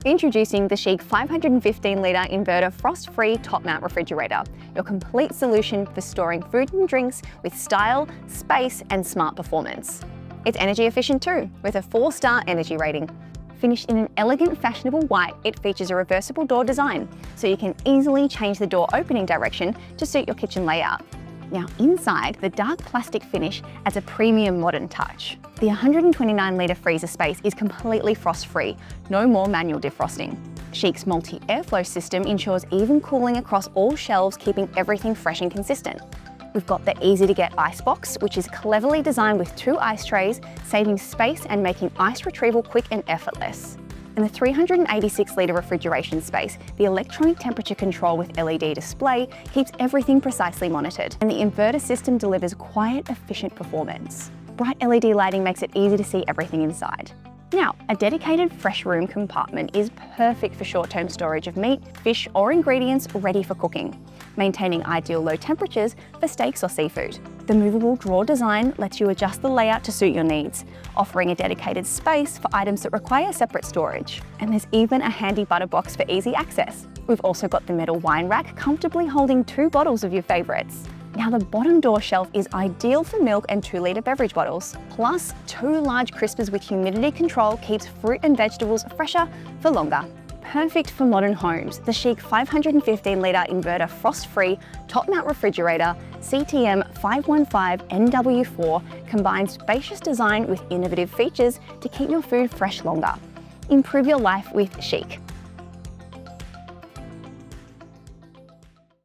Introducing the CHiQ 515-litre inverter frost-free top-mount refrigerator, your complete solution for storing food and drinks with style, space and smart performance. It's energy efficient too, with a 4-star energy rating. Finished in an elegant, fashionable white, it features a reversible door design, so you can easily change the door opening direction to suit your kitchen layout. Now inside, the dark plastic finish adds a premium modern touch. The 129-litre freezer space is completely frost-free, no more manual defrosting. CHiQ's multi-airflow system ensures even cooling across all shelves, keeping everything fresh and consistent. We've got the easy-to-get ice box, which is cleverly designed with 2 ice trays, saving space and making ice retrieval quick and effortless. In the 386-litre refrigeration space, the electronic temperature control with LED display keeps everything precisely monitored, and the inverter system delivers quiet, efficient performance. Bright LED lighting makes it easy to see everything inside. Now, a dedicated fresh room compartment is perfect for short-term storage of meat, fish or ingredients ready for cooking, maintaining ideal low temperatures for steaks or seafood. The movable drawer design lets you adjust the layout to suit your needs, offering a dedicated space for items that require separate storage. And there's even a handy butter box for easy access. We've also got the metal wine rack comfortably holding 2 bottles of your favourites. Now the bottom door shelf is ideal for milk and 2-litre beverage bottles. Plus, 2 large crispers with humidity control keeps fruit and vegetables fresher for longer. Perfect for modern homes, the CHiQ 515-litre inverter frost-free top-mount refrigerator CTM515NW4 combines spacious design with innovative features to keep your food fresh longer. Improve your life with CHiQ.